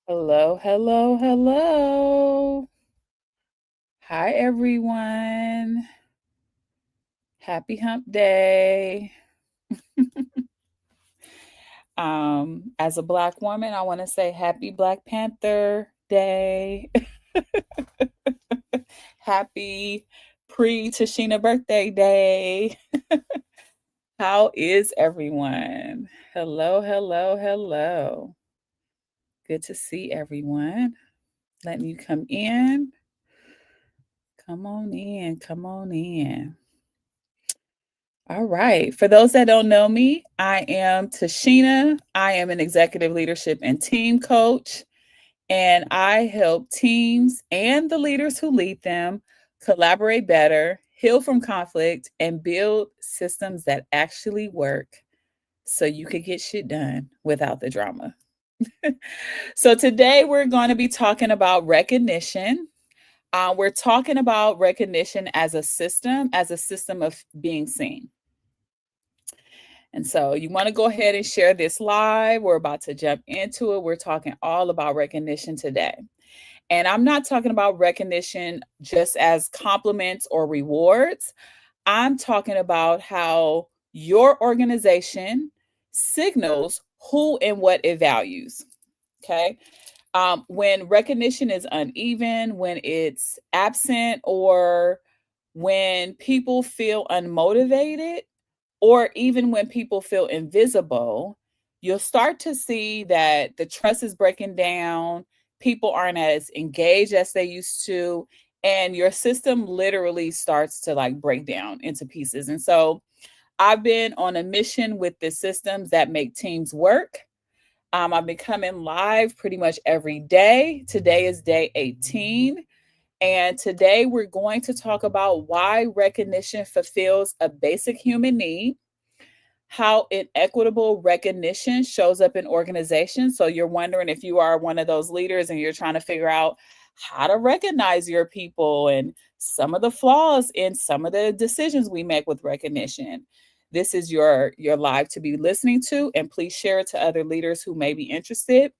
Hello, hello, hello. Hi, everyone. Happy Hump Day. As a Black woman, I want to say Happy Black Panther Day. Happy pre-Tashina birthday day. How is everyone? Hello, hello, hello. Good to see everyone. Letting you come in. Come on in. Come on in. All right. For those that don't know me, I am Tashina. I am an executive leadership and team coach, and I help teams and the leaders who lead them collaborate better, heal from conflict, and build systems that actually work so you could get shit done without the drama. So, today we're going to be talking about recognition. We're talking about recognition as a system of being seen. And so you want to go ahead and share this live. We're about to jump into it. We're talking all about recognition today. And I'm not talking about recognition just as compliments or rewards. I'm talking about how your organization signals who and what it values. Okay. When recognition is uneven, when it's absent, or when people feel unmotivated, or even when people feel invisible, you'll start to see that the trust is breaking down. People aren't as engaged as they used to. And your system literally starts to like break down into pieces. And so I've been on a mission with the systems that make teams work. I've been coming live pretty much every day. Today is day 18. And today we're going to talk about why recognition fulfills a basic human need, how inequitable recognition shows up in organizations. So you're wondering if you are one of those leaders and you're trying to figure out how to recognize your people and some of the flaws in some of the decisions we make with recognition. This is your live to be listening to, and please share it to other leaders who may be interested.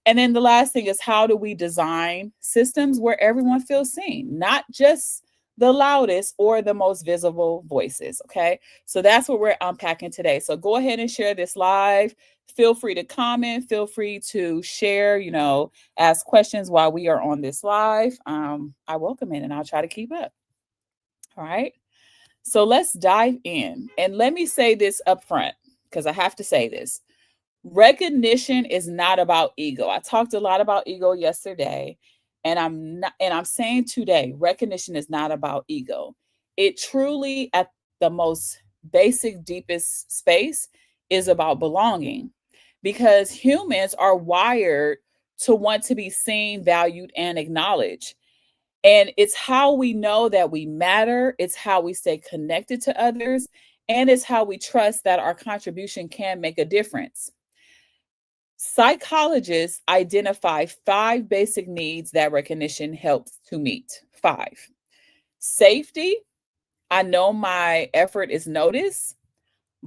And then the last thing is, how do we design systems where everyone feels seen, not just the loudest or the most visible voices? Okay. So that's what we're unpacking today. So go ahead and share this live. Feel free to comment, feel free to share, ask questions while we are on this live. I welcome it and I'll try to keep up. All right. So let's dive in. And let me say this up front because I have to say this. Recognition is not about ego. I talked a lot about ego yesterday, and I'm saying today, recognition is not about ego. It truly, at the most basic, deepest space, is about belonging, because humans are wired to want to be seen, valued, and acknowledged. And it's how we know that we matter, it's how we stay connected to others, and it's how we trust that our contribution can make a difference. Psychologists identify five basic needs that recognition helps to meet. Five: safety, I know my effort is noticed.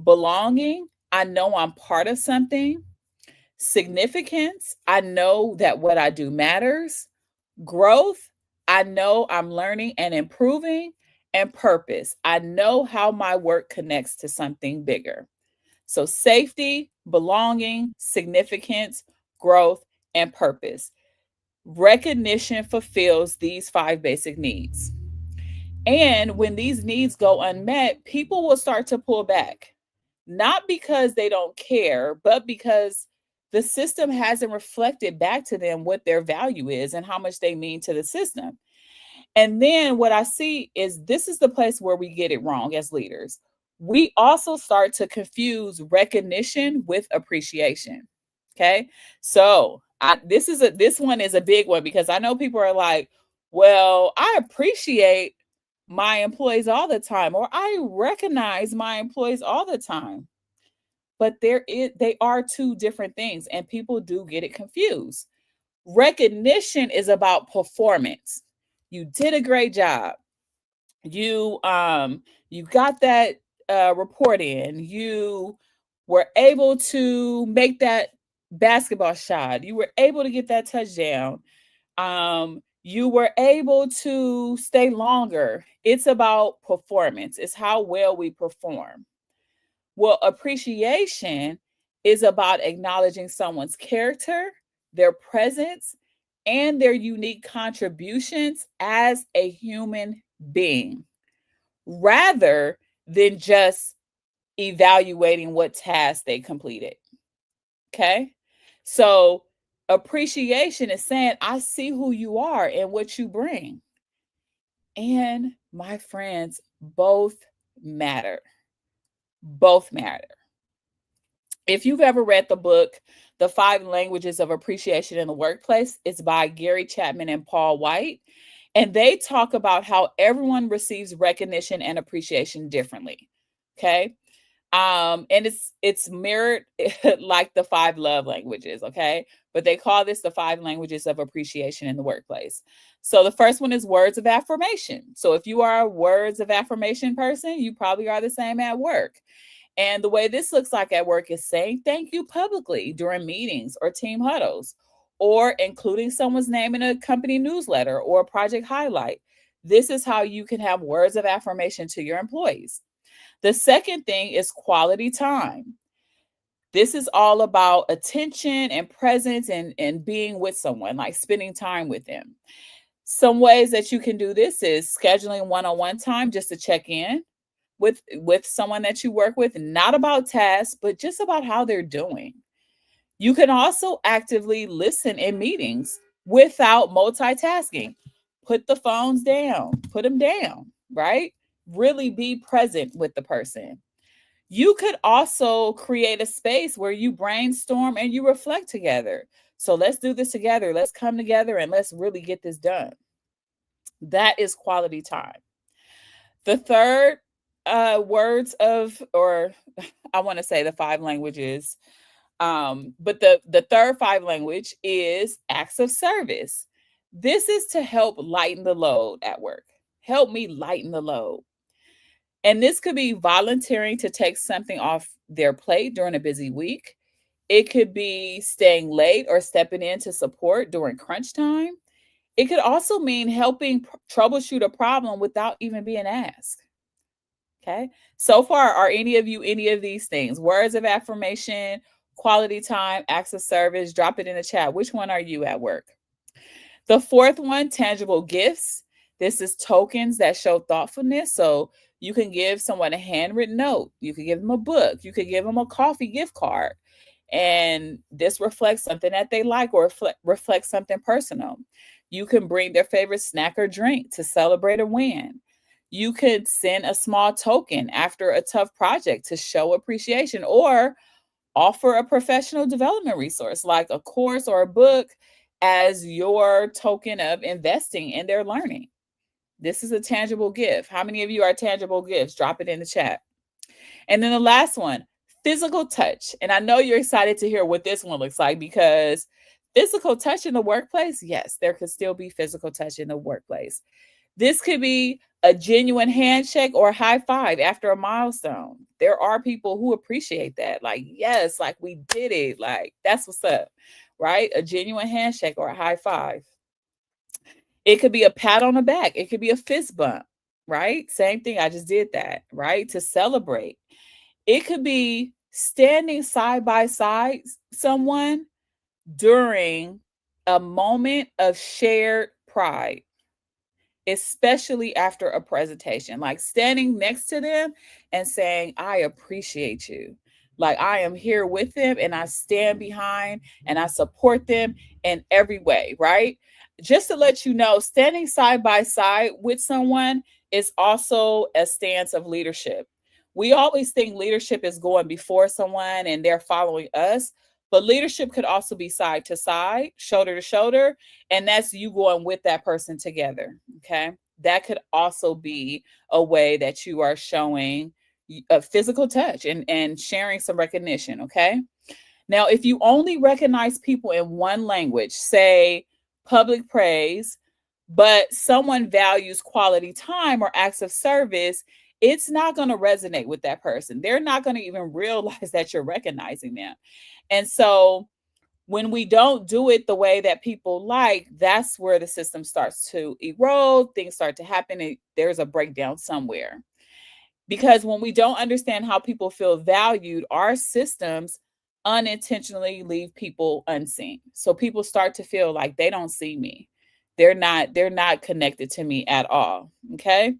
Belonging, I know I'm part of something. Significance, I know that what I do matters. Growth, I know I'm learning and improving. And purpose, I know how my work connects to something bigger. So, safety, belonging, significance, growth, and purpose. Recognition fulfills these five basic needs. And when these needs go unmet, people will start to pull back, not because they don't care, but because the system hasn't reflected back to them what their value is and how much they mean to the system. And then what I see is this is the place where we get it wrong as leaders. We also start to confuse recognition with appreciation. Okay. So this one is a big one because I know people are like, well, I appreciate my employees all the time, or I recognize my employees all the time. But they are two different things, and people do get it confused. Recognition is about performance. You did a great job. You got that report in. You were able to make that basketball shot. You were able to get that touchdown. You were able to stay longer. It's about performance. It's how well we perform. Well, appreciation is about acknowledging someone's character, their presence, and their unique contributions as a human being, rather than just evaluating what task they completed. Okay. So appreciation is saying, I see who you are and what you bring. And my friends, both matter. Both matter. If you've ever read the book, The Five Languages of Appreciation in the Workplace, it's by Gary Chapman and Paul White. And they talk about how everyone receives recognition and appreciation differently. Okay. And it's mirrored like the five love languages, okay? But they call this the five languages of appreciation in the workplace. So the first one is words of affirmation. So if you are a words of affirmation person, you probably are the same at work. And the way this looks like at work is saying thank you publicly during meetings or team huddles, or including someone's name in a company newsletter or a project highlight. This is how you can have words of affirmation to your employees. The second thing is quality time. This is all about attention and presence and being with someone, like spending time with them. Some ways that you can do this is scheduling one-on-one time just to check in with someone that you work with, not about tasks, but just about how they're doing. You can also actively listen in meetings without multitasking. Put the phones down, put them down, right? Really be present with the person. You could also create a space where you brainstorm and you reflect together. So let's do this together. Let's come together and let's really get this done. That is quality time. The third words of, or I want to say the five languages, but the third five language is acts of service. This is to help lighten the load at work. Help me lighten the load. And this could be volunteering to take something off their plate during a busy week. It could be staying late or stepping in to support during crunch time. It could also mean helping troubleshoot a problem without even being asked. Okay. So far, are any of you any of these things? Words of affirmation, quality time, acts of service? Drop it in the chat. Which one are you at work? The fourth one, tangible gifts. This is tokens that show thoughtfulness. So you can give someone a handwritten note. You could give them a book. You could give them a coffee gift card. And this reflects something that they like or reflects something personal. You can bring their favorite snack or drink to celebrate a win. You could send a small token after a tough project to show appreciation, or offer a professional development resource like a course or a book as your token of investing in their learning. This is a tangible gift. How many of you are tangible gifts? Drop it in the chat. And then the last one, physical touch. And I know you're excited to hear what this one looks like, because physical touch in the workplace, yes, there could still be physical touch in the workplace. This could be a genuine handshake or a high five after a milestone. There are people who appreciate that. Like, yes, like we did it. Like, that's what's up, right? A genuine handshake or a high five. It could be a pat on the back. It could be a fist bump, right? Same thing. I just did that, right? To celebrate. It could be standing side by side someone during a moment of shared pride, especially after a presentation, like standing next to them and saying, I appreciate you. Like, I am here with them and I stand behind and I support them in every way, right? Just to let you know, standing side by side with someone is also a stance of leadership. We always think leadership is going before someone and they're following us, but leadership could also be side to side, shoulder to shoulder, and that's you going with that person together. Okay. That could also be a way that you are showing a physical touch and sharing some recognition. Okay. Now, if you only recognize people in one language, say public praise, but someone values quality time or acts of service, it's not going to resonate with that person. They're not going to even realize that you're recognizing them. And so When we don't do it the way that people like, that's where the system starts to erode, things start to happen, and there's a breakdown somewhere. Because when we don't understand how people feel valued, our systems unintentionally leave people unseen. So people start to feel like they don't see me. They're not connected to me at all. Okay?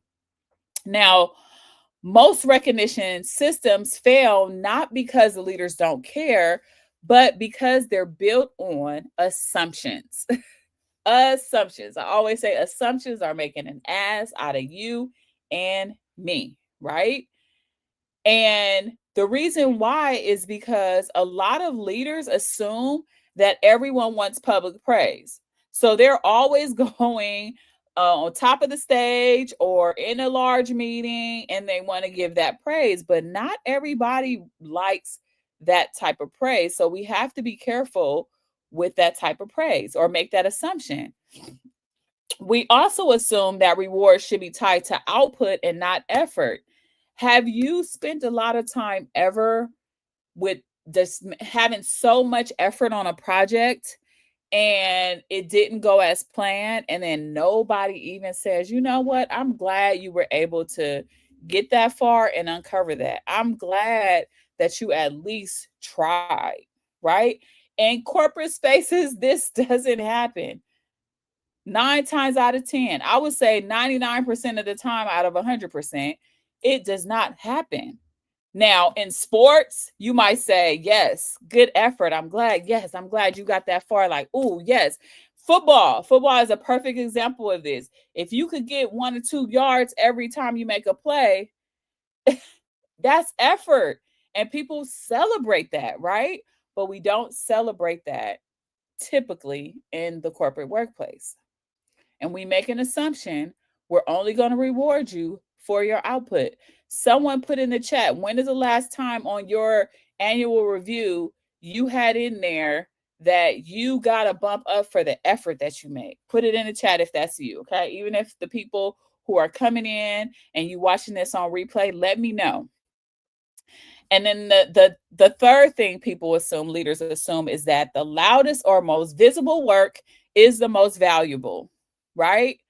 Now, most recognition systems fail not because the leaders don't care, but because they're built on assumptions. Assumptions. I always say assumptions are making an ass out of you and me, right? And the reason why is because a lot of leaders assume that everyone wants public praise. So they're always going on top of the stage or in a large meeting and they want to give that praise, but not everybody likes that type of praise. So we have to be careful with that type of praise or make that assumption. We also assume that rewards should be tied to output and not effort. Have you spent a lot of time ever with just having so much effort on a project and it didn't go as planned, and then nobody even says, you know what, I'm glad you were able to get that far and uncover that. I'm glad that you at least tried, right? In corporate spaces, this doesn't happen. 9 times out of 10, I would say 99% of the time out of 100%, it does not happen. Now, in sports, you might say, yes, good effort. I'm glad. Yes, I'm glad you got that far. Like, oh, yes. Football is a perfect example of this. If you could get 1 or 2 yards every time you make a play, that's effort. And people celebrate that, right? But we don't celebrate that typically in the corporate workplace. And we make an assumption we're only going to reward you for your output. Someone put in the chat, when is the last time on your annual review you had in there that you got a bump up for the effort that you make? Put it in the chat if that's you, okay? Even if the people who are coming in and you watching this on replay, let me know. And then the third thing people assume, leaders assume, is that the loudest or most visible work is the most valuable, right?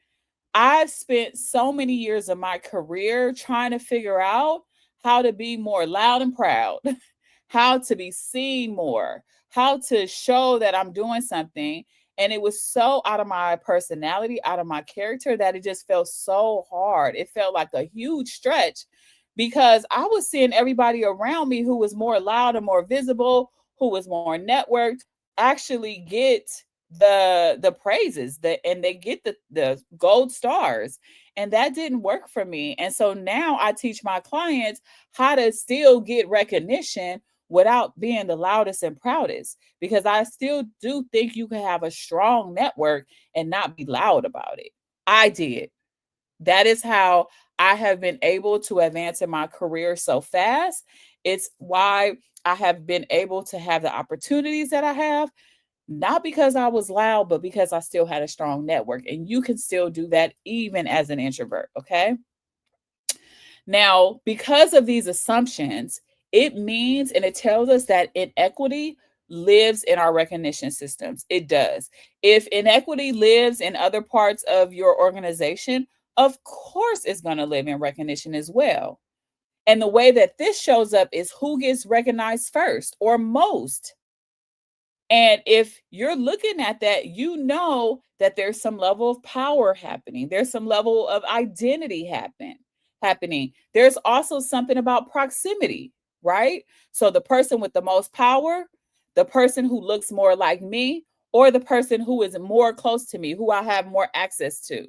I've spent so many years of my career trying to figure out how to be more loud and proud, how to be seen more, how to show that I'm doing something. And it was so out of my personality, out of my character, that it just felt so hard. It felt like a huge stretch because I was seeing everybody around me who was more loud and more visible, who was more networked, actually get the praises and they get the gold stars, and that didn't work for me. And so now I teach my clients how to still get recognition without being the loudest and proudest, because I still do think you can have a strong network and not be loud about it. I did. That is how I have been able to advance in my career so fast. It's why I have been able to have the opportunities that I have, not because I was loud, but because I still had a strong network. And you can still do that even as an introvert, okay? Now, because of these assumptions, it means and it tells us that inequity lives in our recognition systems. It does. If inequity lives in other parts of your organization, of course it's going to live in recognition as well. And the way that this shows up is who gets recognized first or most. And if you're looking at that, you know that there's some level of power happening. There's some level of identity happening. There's also something about proximity, right? So the person with the most power, the person who looks more like me, or the person who is more close to me, who I have more access to.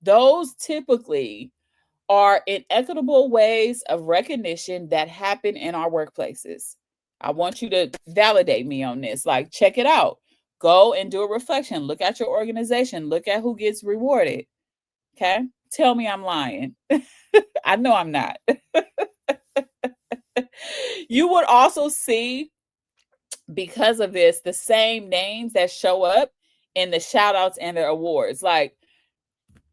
Those typically are inequitable ways of recognition that happen in our workplaces. I want you to validate me on this. Like, check it out. Go and do a reflection. Look at your organization. Look at who gets rewarded. Okay. Tell me I'm lying. I know I'm not. You would also see, because of this, the same names that show up in the shout outs and the awards. Like,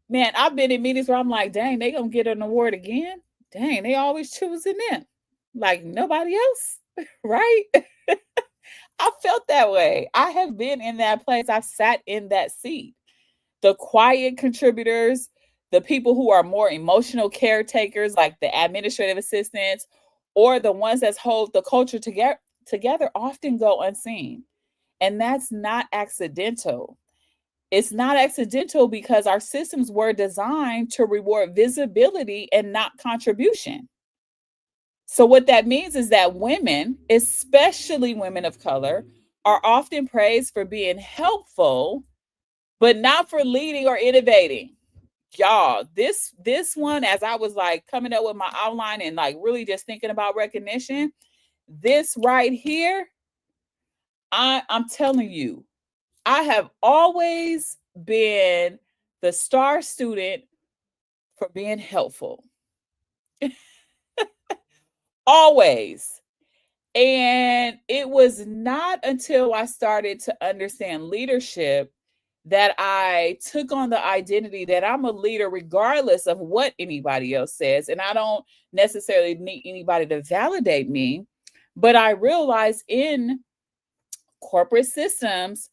man, I've been in meetings where I'm like, dang, they gonna get an award again? Dang, they always choosing them. Like nobody else, right? I felt that way. I have been in that place. I've sat in that seat. The quiet contributors, the people who are more emotional caretakers, like the administrative assistants, or the ones that hold the culture together often go unseen. And that's not accidental. It's not accidental because our systems were designed to reward visibility and not contribution. So, what that means is that women, especially women of color, are often praised for being helpful, but not for leading or innovating. Y'all, this one, as I was like coming up with my outline and like really just thinking about recognition, this right here, I'm telling you, I have always been the star student for being helpful. Always. And it was not until I started to understand leadership that I took on the identity that I'm a leader regardless of what anybody else says. And I don't necessarily need anybody to validate me. But I realized in corporate systems,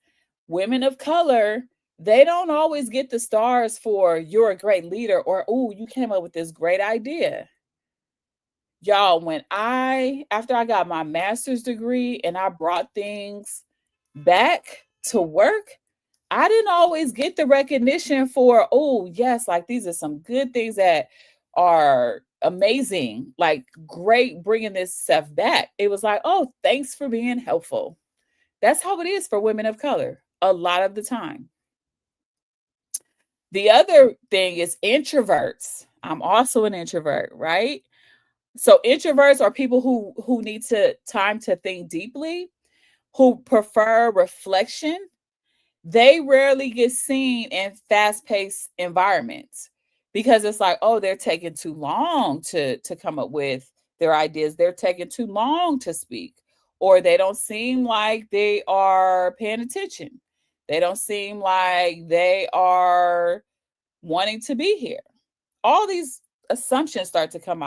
women of color, they don't always get the stars for you're a great leader or, oh, you came up with this great idea. Y'all, after I got my master's degree and I brought things back to work, I didn't always get the recognition for, oh, yes, like these are some good things that are amazing, like great bringing this stuff back. It was like, oh, thanks for being helpful. That's how it is for women of color a lot of the time. The other thing is introverts. I'm also an introvert, right? So introverts are people who need to time to think deeply, who prefer reflection. They rarely get seen in fast-paced environments because it's like, oh, they're taking too long to come up with their ideas. They're taking too long to speak, or they don't seem like they are paying attention. They don't seem like they are wanting to be here. All these assumptions start to come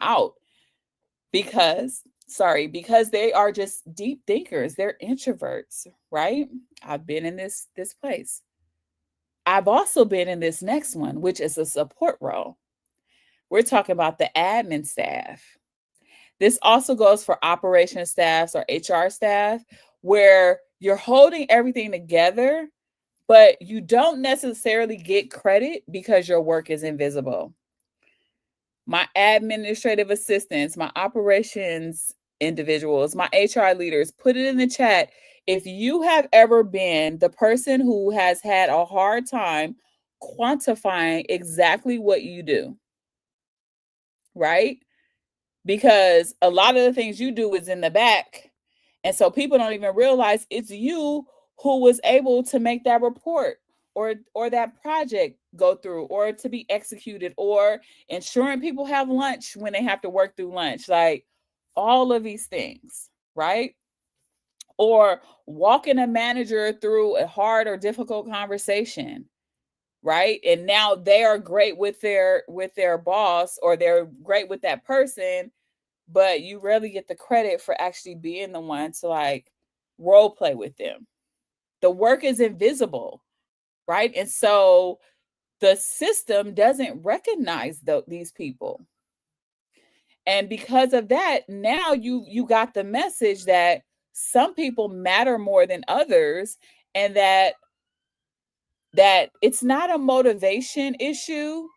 out because they are just deep thinkers. They're introverts, right? I've been in this place. I've also been in this next one, which is a support role. We're talking about the admin staff. This also goes for operation staffs or HR staff, where you're holding everything together, but you don't necessarily get credit because your work is invisible. My administrative assistants, my operations individuals, my HR leaders, put it in the chat. If you have ever been the person who has had a hard time quantifying exactly what you do, right? Because a lot of the things you do is in the back. And so people don't even realize it's you who was able to make that report or that project go through or to be executed or ensuring people have lunch when they have to work through lunch. Like all of these things, right? Or walking a manager through a hard or difficult conversation, right? And now they are great with their boss or they're great with that person, but you rarely get the credit for actually being the one to like role play with them. The work is invisible, right? And so the system doesn't recognize these people. And because of that, now you got the message that some people matter more than others, and that it's not a motivation issue.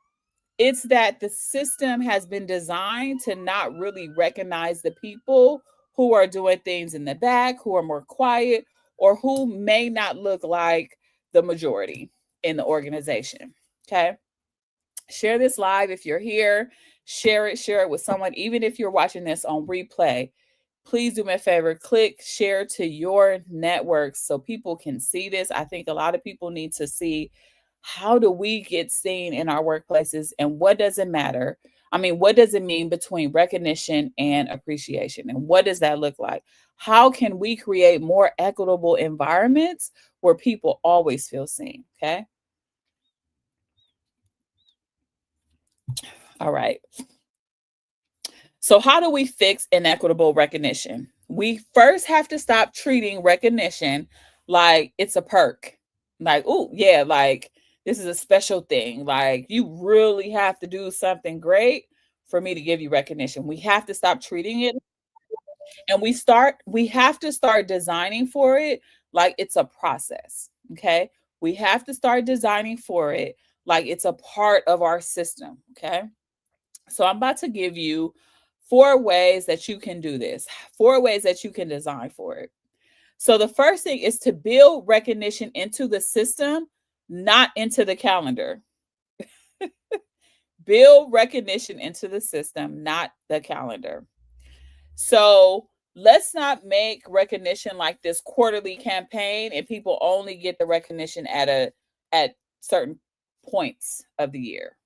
It's that the system has been designed to not really recognize the people who are doing things in the back, who are more quiet, or who may not look like the majority in the organization. Okay. Share this live if you're here. Share it with someone, even if you're watching this on replay. Please do me a favor, click share to your networks so people can see this. I think a lot of people need to see, how do we get seen in our workplaces and what does it matter? I mean, what does it mean between recognition and appreciation? And what does that look like? How can we create more equitable environments where people always feel seen? Okay. All right. So, how do we fix inequitable recognition? We first have to stop treating recognition like it's a perk. Like, oh, yeah, like this is a special thing. Like, you really have to do something great for me to give you recognition. We have to stop treating it, and we have to start designing for it like it's a process. Okay? We have to start designing for it like it's a part of our system. Okay? So I'm about to give you 4 ways that you can do this, 4 ways that you can design for it. So the first thing is to build recognition into the system, not into the calendar. Build recognition into the system, not the calendar. So let's not make recognition like this quarterly campaign and people only get the recognition at certain points of the year.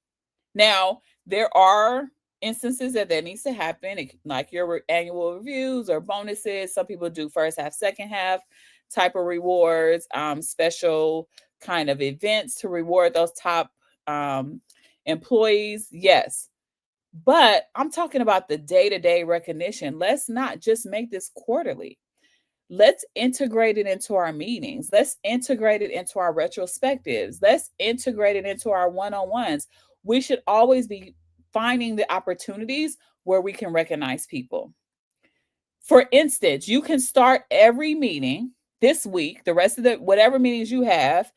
Now, there are instances that needs to happen, like your annual reviews or bonuses. Some people do first half, second half type of rewards, special kind of events to reward those top employees. Yes. But I'm talking about the day to day recognition. Let's not just make this quarterly. Let's integrate it into our meetings. Let's integrate it into our retrospectives. Let's integrate it into our one on ones. We should always be finding the opportunities where we can recognize people. For instance, you can start every meeting this week, the rest of the whatever meetings you have,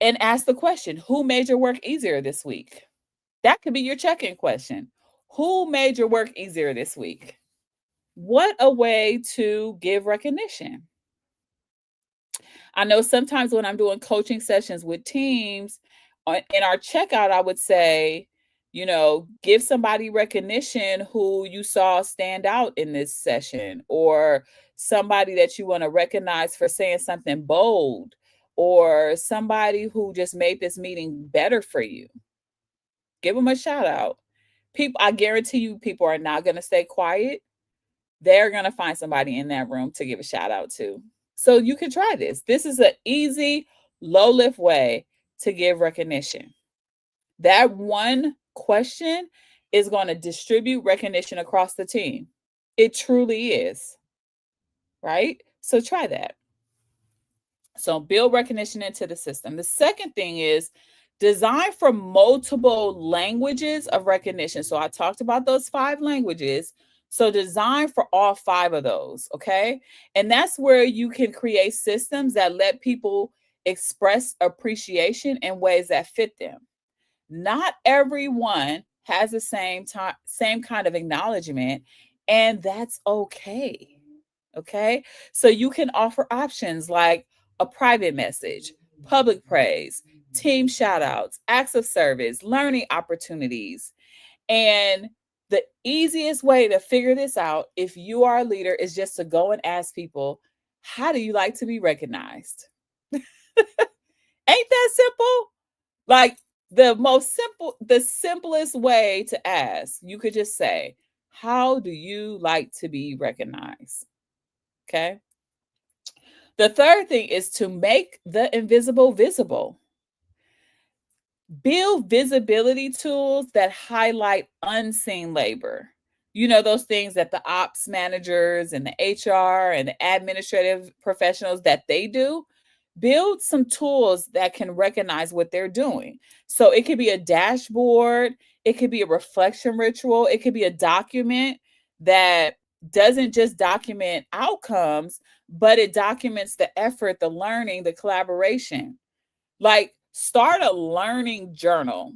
and ask the question, who made your work easier this week? That could be your check in question. Who made your work easier this week? What a way to give recognition. I know sometimes when I'm doing coaching sessions with teams, in our checkout, I would say, give somebody recognition who you saw stand out in this session, or somebody that you want to recognize for saying something bold, or somebody who just made this meeting better for you. Give them a shout out. People, I guarantee you, people are not going to stay quiet. They're going to find somebody in that room to give a shout out to. So you can try this. This is an easy, low lift way to give recognition. That one question is going to distribute recognition across the team. It truly is, right? So try that. So build recognition into the system. The second thing is design for multiple languages of recognition. So I talked about those 5 languages. So design for all 5 of those, okay? And that's where you can create systems that let people express appreciation in ways that fit them. Not everyone has the same kind of acknowledgement, and that's okay. Okay? So you can offer options like a private message, public praise, team shout outs, acts of service, learning opportunities. And the easiest way to figure this out, if you are a leader, is just to go and ask people, how do you like to be recognized? Ain't that simple? Like the simplest way to ask, you could just say, how do you like to be recognized? Okay. The third thing is to make the invisible visible. Build visibility tools that highlight unseen labor. You know, those things that the ops managers and the HR and the administrative professionals that they do. Build some tools that can recognize what they're doing. So it could be a dashboard, it could be a reflection ritual, it could be a document that doesn't just document outcomes, but it documents the effort, the learning, the collaboration. Like, start a learning journal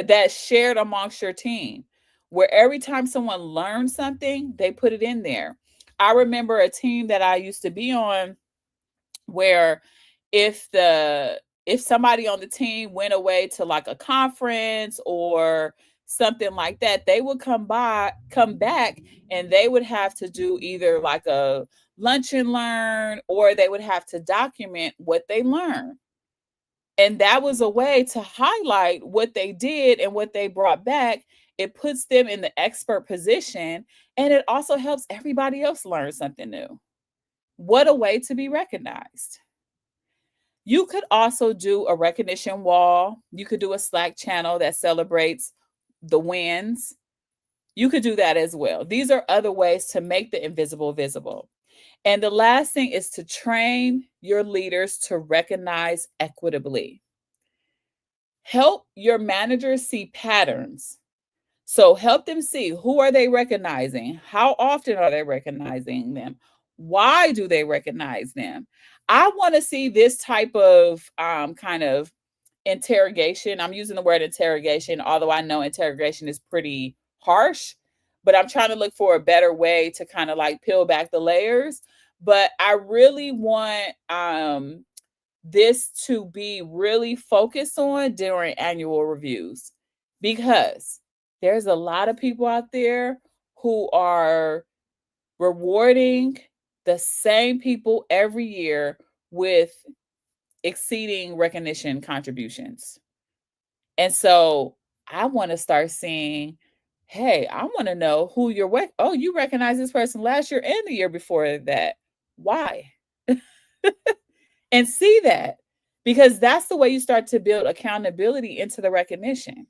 that's shared amongst your team, where every time someone learns something, they put it in there. I remember a team that I used to be on where if somebody on the team went away to like a conference or something like that, they would come back, and they would have to do either like a lunch and learn, or they would have to document what they learned. And that was a way to highlight what they did and what they brought back. It puts them in the expert position, and it also helps everybody else learn something new. What a way to be recognized. You could also do a recognition wall. You could do a Slack channel that celebrates the wins. You could do that as well. These are other ways to make the invisible visible. And the last thing is to train your leaders to recognize equitably. Help your managers see patterns. So help them see, who are they recognizing? How often are they recognizing them? Why do they recognize them? I want to see this type of kind of interrogation. I'm using the word interrogation, although I know interrogation is pretty harsh, but I'm trying to look for a better way to kind of like peel back the layers. But I really want this to be really focused on during annual reviews, because there's a lot of people out there who are rewarding the same people every year with exceeding recognition contributions. And so I want to start seeing, hey, I want to know who you're with. Oh, you recognize this person last year and the year before that. Why? And see that, because that's the way you start to build accountability into the recognition.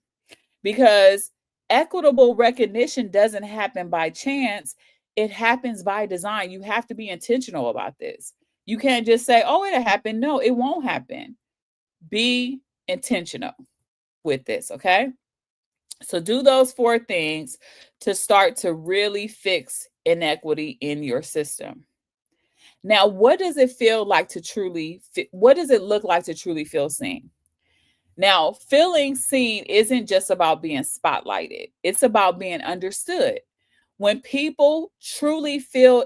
Because equitable recognition doesn't happen by chance, it happens by design. You have to be intentional about this. You can't just say, oh, it'll happen. No, it won't happen. Be intentional with this, okay? So do those 4 things to start to really fix inequity in your system. Now, what does it feel like to truly what does it look like to truly feel seen? Now, feeling seen isn't just about being spotlighted. It's about being understood. When people truly feel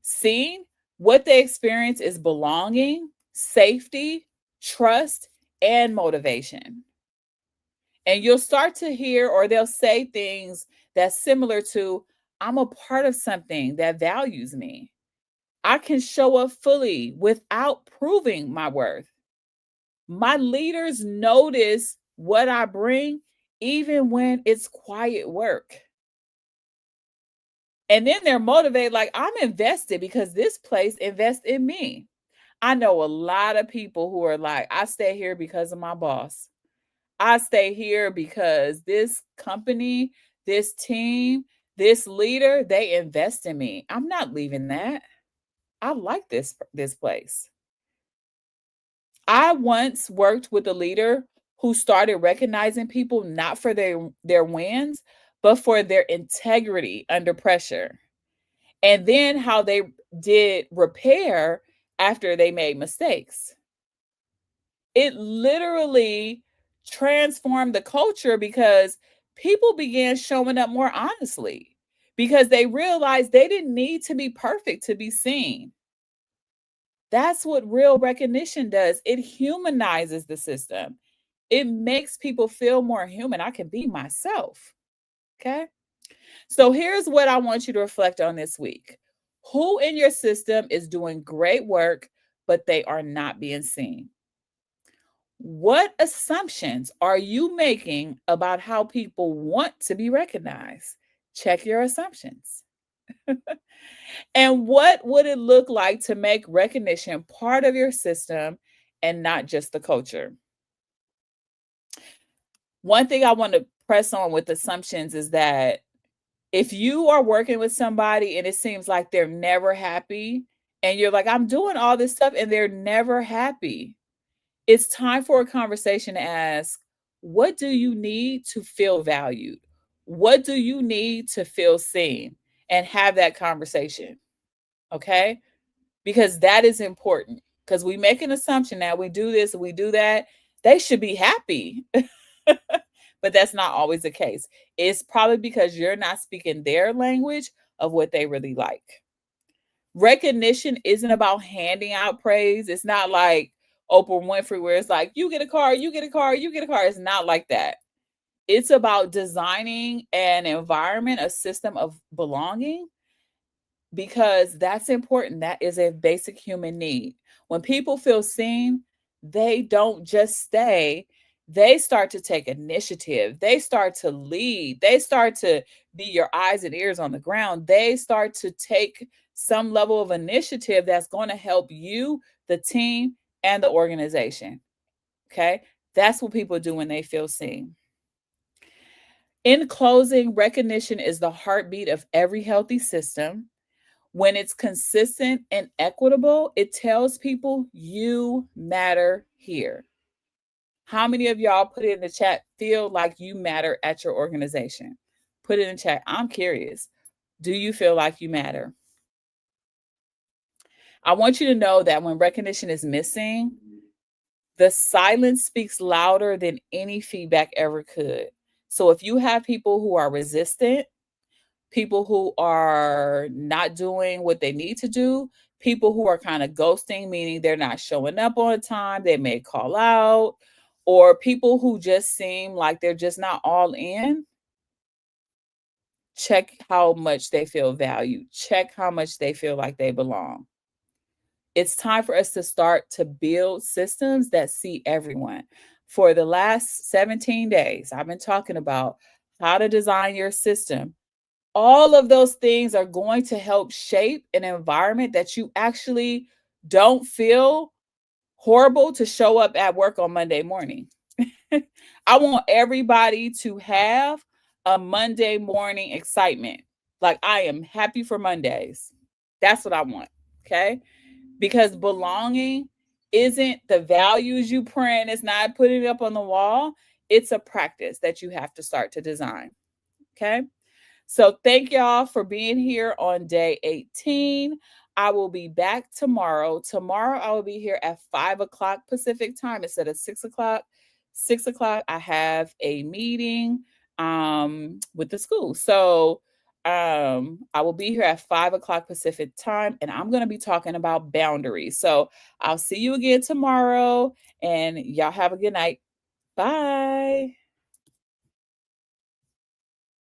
seen, what they experience is belonging, safety, trust, and motivation. And you'll start to hear, or they'll say things that's similar to, I'm a part of something that values me. I can show up fully without proving my worth. My leaders notice what I bring, even when it's quiet work. And then they're motivated, like, I'm invested because this place invests in me. I know a lot of people who are like, I stay here because of my boss. I stay here because this company, this team, this leader, they invest in me. I'm not leaving that. I like this place. I once worked with a leader who started recognizing people not for their wins, but for their integrity under pressure. And then how they did repair after they made mistakes. It literally transformed the culture because people began showing up more honestly, because they realized they didn't need to be perfect to be seen. That's what real recognition does. It humanizes the system. It makes people feel more human. I can be myself. Okay. So here's what I want you to reflect on this week. Who in your system is doing great work, but they are not being seen? What assumptions are you making about how people want to be recognized? Check your assumptions. And what would it look like to make recognition part of your system and not just the culture? One thing I want to press on with assumptions is that if you are working with somebody and it seems like they're never happy, and you're like, I'm doing all this stuff and they're never happy, it's time for a conversation to ask, what do you need to feel valued? What do you need to feel seen? And have that conversation. Okay. Because that is important. Because we make an assumption that we do this and we do that, they should be happy. But that's not always the case. It's probably because you're not speaking their language of what they really like. Recognition isn't about handing out praise. It's not like Oprah Winfrey, where it's like, you get a car, you get a car, you get a car. It's not like that. It's about designing an environment, a system of belonging, because that's important. That is a basic human need. When people feel seen, they don't just stay, they start to take initiative. They start to lead. They start to be your eyes and ears on the ground. They start to take some level of initiative that's going to help you, the team, and the organization. Okay. That's what people do when they feel seen. In closing, recognition is the heartbeat of every healthy system. When it's consistent and equitable, it tells people you matter here. How many of y'all put it in the chat feel like you matter at your organization? Put it in the chat. I'm curious. Do you feel like you matter? I want you to know that when recognition is missing, the silence speaks louder than any feedback ever could. So if you have people who are resistant, people who are not doing what they need to do, people who are kind of ghosting, meaning they're not showing up on time, they may call out, or people who just seem like they're just not all in, check how much they feel valued, check how much they feel like they belong. It's time for us to start to build systems that see everyone. For the last 17 days, I've been talking about how to design your system. All of those things are going to help shape an environment that you actually don't feel horrible to show up at work on Monday morning. I want everybody to have a Monday morning excitement. Like, I am happy for Mondays. That's what I want. Okay. Because belonging isn't the values you print, it's not putting it up on the wall. It's a practice that you have to start to design. Okay. So thank y'all for being here on day 18. I will be back tomorrow. Tomorrow I will be here at 5 o'clock Pacific time instead of 6 o'clock. 6 o'clock, I have a meeting with the school. So I will be here at 5 o'clock Pacific time, and I'm going to be talking about boundaries. So I'll see you again tomorrow, and y'all have a good night. Bye.